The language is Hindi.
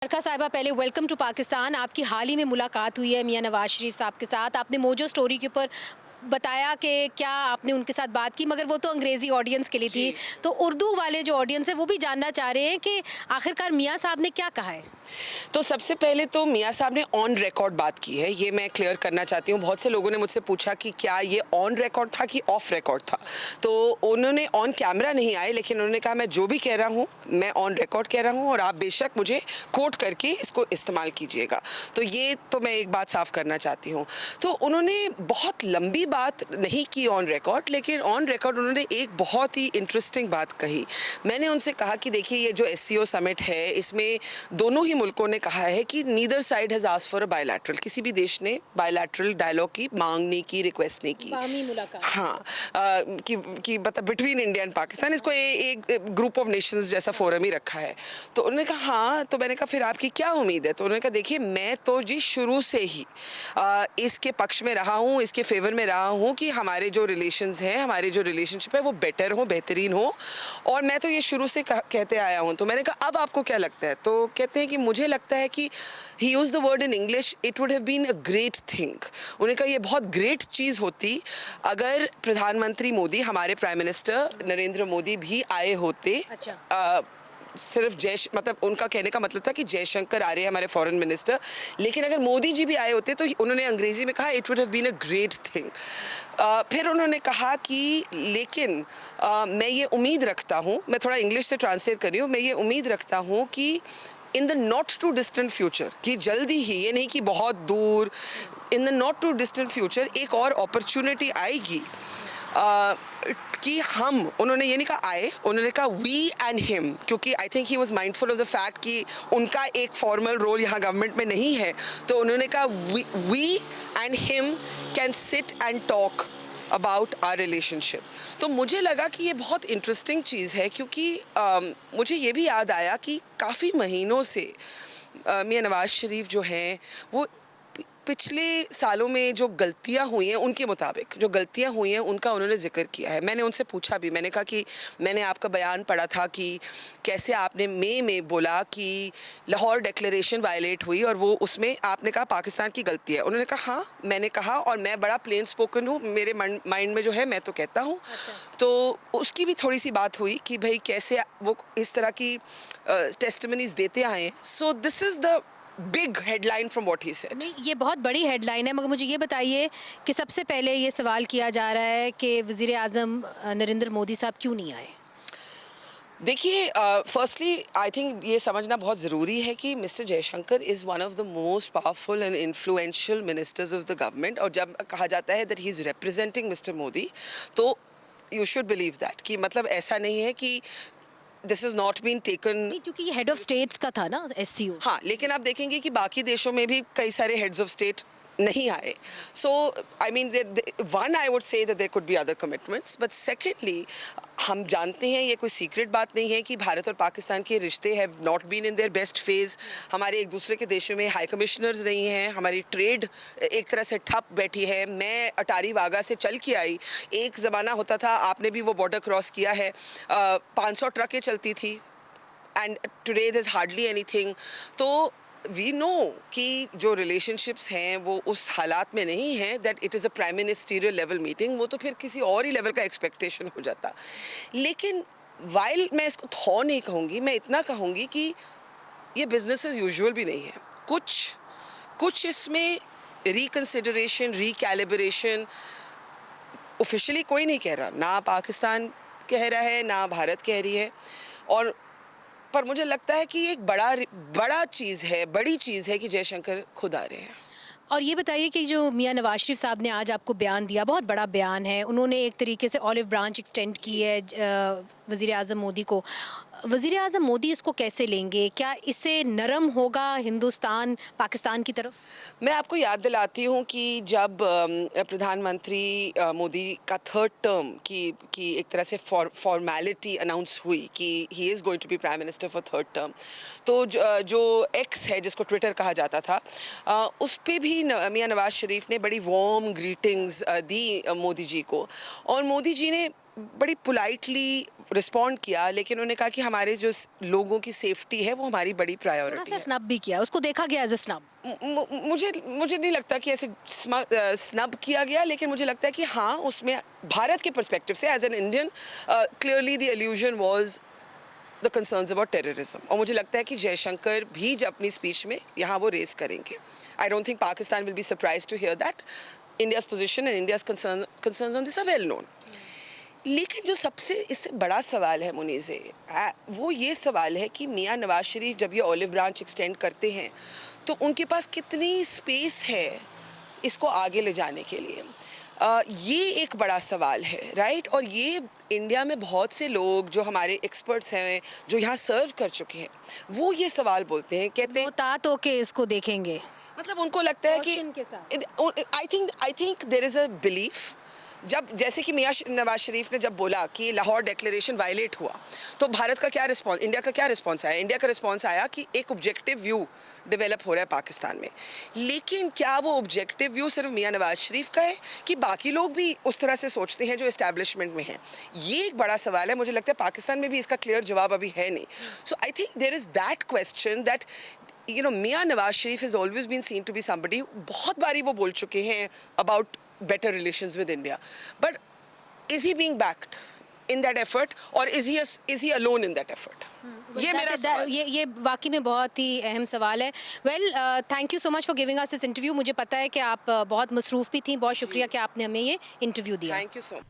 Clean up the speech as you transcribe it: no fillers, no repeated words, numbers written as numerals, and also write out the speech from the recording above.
बरखा साहिबा, पहले वेलकम टू पाकिस्तान। आपकी हाल ही में मुलाकात हुई है मियां नवाज शरीफ साहब के साथ। आपने मोजो स्टोरी के ऊपर बताया कि क्या आपने उनके साथ बात की, मगर वो तो अंग्रेज़ी ऑडियंस के लिए थी। जी। तो उर्दू वाले जो ऑडियंस है वो भी जानना चाह रहे हैं कि आखिरकार मियां साहब ने क्या कहा है। तो सबसे पहले तो मियाँ साहब ने ऑन रिकॉर्ड बात की है, ये मैं क्लियर करना चाहती हूँ। बहुत से लोगों ने मुझसे पूछा कि क्या ये ऑन रिकॉर्ड था कि ऑफ रिकॉर्ड था। तो उन्होंने ऑन कैमरा नहीं आए, लेकिन उन्होंने कहा मैं जो भी कह रहा हूँ मैं ऑन रिकॉर्ड कह रहा हूँ और आप बेशक मुझे कोट करके इसको इस्तेमाल कीजिएगा। तो ये तो मैं एक बात साफ करना चाहती हूँ। तो उन्होंने बहुत लंबी बात नहीं की ऑन रिकॉर्ड, लेकिन ऑन रिकॉर्ड उन्होंने एक बहुत ही इंटरेस्टिंग बात कही। मैंने उनसे कहा कि देखिए, ये जो एससीओ समिट है इसमें दोनों ही मुल्कों ने कहा है कि neither side has asked for a bilateral, किसी भी देश ने बायलैटरल डायलॉग की मांग नहीं की, रिक्वेस्ट नहीं की। बामी मुलाकात। हाँ, कि मतलब बिटवीन इंडिया एंड पाकिस्तान इसको एक ग्रुप ऑफ नेशंस जैसा फोरम ही रखा है। तो उन्होंने कहा हाँ, तो मैंने कहा फिर आपकी क्या उम्मीद है। तो उन्होंने कहा देखिए, मैं तो जी शुरू से ही इसके पक्ष में रहा हूँ, इसके फेवर में रहा हूँ कि हमारे जो रिलेशंस हैं, हमारे जो रिलेशनशिप है वो बेटर हो, बेहतरीन हो, और मैं तो ये शुरू से कहते आया हूँ। तो मैंने कहा अब आपको क्या लगता है। तो कहते हैं कि मुझे लगता है कि he use the word in English, it would have been a great thing. उन्होंने कहा ये बहुत ग्रेट चीज़ होती अगर प्रधानमंत्री मोदी, हमारे प्राइम मिनिस्टर नरेंद्र मोदी भी आए होते। अच्छा। सिर्फ मतलब उनका कहने का मतलब था कि जयशंकर आ रहे हैं हमारे फॉरेन मिनिस्टर, लेकिन अगर मोदी जी भी आए होते तो उन्होंने अंग्रेजी में कहा it would have been a great thing. फिर उन्होंने कहा कि लेकिन मैं ये उम्मीद रखता हूँ, मैं थोड़ा इंग्लिश से ट्रांसलेट कर रही हूँ, मैं ये उम्मीद रखता हूँ कि in the not too distant future, कि जल्दी ही, ये नहीं कि बहुत दूर, in the not too distant future एक और अपॉर्चुनिटी आएगी कि हम, उन्होंने ये नहीं कहा आए, उन्होंने कहा वी एंड हिम, क्योंकि I think he was mindful of the fact कि उनका एक फॉर्मल रोल यहाँ गवर्नमेंट में नहीं है। तो उन्होंने कहा we and him can sit and talk about our relationship. तो मुझे लगा कि ये बहुत इंटरेस्टिंग चीज़ है, क्योंकि मुझे ये भी याद आया कि काफ़ी महीनों से मियां नवाज शरीफ जो हैं वो पिछले सालों में जो गलतियां हुई हैं, उनके मुताबिक जो गलतियां हुई हैं उनका उन्होंने जिक्र किया है। मैंने उनसे पूछा भी, मैंने कहा कि मैंने आपका बयान पढ़ा था कि कैसे आपने मई में बोला कि लाहौर डिक्लेरेशन वायलेट हुई और वो उसमें आपने कहा पाकिस्तान की गलती है। उन्होंने कहा हाँ, मैंने कहा, और मैं बड़ा प्लेन स्पोकन हूँ, मेरे माइंड में जो है मैं तो कहता हूँ। अच्छा। तो उसकी भी थोड़ी सी बात हुई कि भाई कैसे वो इस तरह की टेस्टिमनीज देते आए हैं। So this is the big headline from what he said. नहीं, ये बहुत बड़ी हेडलाइन है, मगर मुझे ये बताइए कि सबसे पहले ये सवाल किया जा रहा है कि वज़ीर आज़म नरेंद्र मोदी साहब क्यों नहीं आए। देखिए, फर्स्टली आई थिंक ये समझना बहुत ज़रूरी है कि mister Jaishankar is one of the most powerful and influential ministers of the government, और जब कहा जाता है that he is representing mister Modi, तो यू शुड बिलीव दैट, कि मतलब ऐसा नहीं है कि this is not been taken. नहीं, क्योंकि ये हेड ऑफ स्टेट्स का था ना, एससीओ। हाँ, लेकिन आप देखेंगे कि बाकी देशों में भी कई सारे हेड्स ऑफ स्टेट नहीं आए। So I mean, one I would say that there could be other commitments, but secondly हम जानते हैं, ये कोई सीक्रेट बात नहीं है कि भारत और पाकिस्तान के रिश्ते have not been in their best phase. हमारे एक दूसरे के देशों में हाई कमिश्नर्स नहीं हैं, हमारी ट्रेड एक तरह से ठप बैठी है। मैं अटारी वाघा से चल के आई, एक ज़माना होता था, आपने भी वो बॉर्डर क्रॉस किया है, 500 ट्रकें चलती थी, and today there is hardly anything. तो वी नो कि जो रिलेशनशिप्स हैं वो उस हालात में नहीं हैं that it is a prime ministerial level meeting, वो तो फिर किसी और ही लेवल का एक्सपेक्टेशन हो जाता। लेकिन वाइल मैं इसको थॉ नहीं कहूँगी, मैं इतना कहूँगी कि ये बिजनेस एज यूजुअल भी नहीं है। कुछ कुछ इसमें रिकन्सिडरेशन, रिकैलिब्रेशन ऑफिशियली कोई नहीं कह रहा, ना पाकिस्तान कह रहा है ना भारत कह रही है, और पर मुझे लगता है कि एक बड़ी चीज़ है कि जयशंकर खुद आ रहे हैं। और ये बताइए कि जो मियां नवाज शरीफ साहब ने आज आपको बयान दिया, बहुत बड़ा बयान है, उन्होंने एक तरीके से ऑलिव ब्रांच एक्सटेंड की है वज़ीर आज़म मोदी को। वज़ीर आज़म मोदी इसको कैसे लेंगे? क्या इससे नरम होगा हिंदुस्तान पाकिस्तान की तरफ? मैं आपको याद दिलाती हूँ कि जब प्रधानमंत्री मोदी का थर्ड टर्म की एक तरह से फॉर्मेलिटी अनाउंस हुई कि he is going to be prime minister for third term, तो जो एक्स है जिसको ट्विटर कहा जाता था, उस पे भी मियां नवाज शरीफ ने बड़ी वार्म ग्रीटिंग्स दी मोदी जी को, और मोदी जी ने बड़ी पोलाइटली रिस्पॉन्ड किया, लेकिन उन्होंने कहा कि हमारे जो लोगों की सेफ्टी है वो हमारी बड़ी थोड़ा प्रायोरिटी सा है। स्नब भी किया, उसको देखा गया एज अ स्नब। मुझे मुझे नहीं लगता कि ऐसे स्नब किया गया, लेकिन मुझे लगता है कि हाँ, उसमें भारत के पर्सपेक्टिव से as an Indian clearly the allusion was the concerns about terrorism, और मुझे लगता है कि जयशंकर भी जब अपनी स्पीच में यहाँ वो रेस करेंगे। I don't think Pakistan will be surprise to hear that India's position and India's concerns on this are well known. लेकिन जो सबसे इससे बड़ा सवाल है मुनीज़े, वो ये सवाल है कि मियाँ नवाज शरीफ जब ये ऑलिव ब्रांच एक्सटेंड करते हैं तो उनके पास कितनी स्पेस है इसको आगे ले जाने के लिए। ये एक बड़ा सवाल है, राइट। और ये इंडिया में बहुत से लोग जो हमारे एक्सपर्ट्स हैं, जो यहाँ सर्व कर चुके हैं, वो ये सवाल बोलते हैं, कहते हैं मोहतात होके इसको देखेंगे मतलब उनको लगता है कि Caution के साथ। I think there is a belief, जब जैसे कि मियाँ नवाज शरीफ ने जब बोला कि लाहौर डिक्लेरेशन वायलेट हुआ, तो भारत का क्या रिस्पॉन्स, इंडिया का क्या रिस्पॉन्स आया? इंडिया का रिस्पॉन्स आया कि एक ऑब्जेक्टिव व्यू डेवलप हो रहा है पाकिस्तान में। लेकिन क्या वो ऑब्जेक्टिव व्यू सिर्फ मियाँ नवाज शरीफ का है कि बाकी लोग भी उस तरह से सोचते हैं जो इस्टेब्लिशमेंट में हैं? ये एक बड़ा सवाल है। मुझे लगता है पाकिस्तान में भी इसका क्लियर जवाब अभी है नहीं। So I think there is that question that Mian Nawaz Sharif has always been seen to be somebody, बहुत बारी वो बोल चुके हैं about better relations with India, but is he being backed in that effort, or is he alone in that effort? ये मेरा सवाल है। ये वाकई में बहुत ही अहम सवाल है। Well, thank you so much for giving us this interview. मुझे पता है कि आप बहुत मसरूफ़ भी थी। बहुत शुक्रिया कि आपने हमें ये इंटरव्यू दिया। Thank you so much.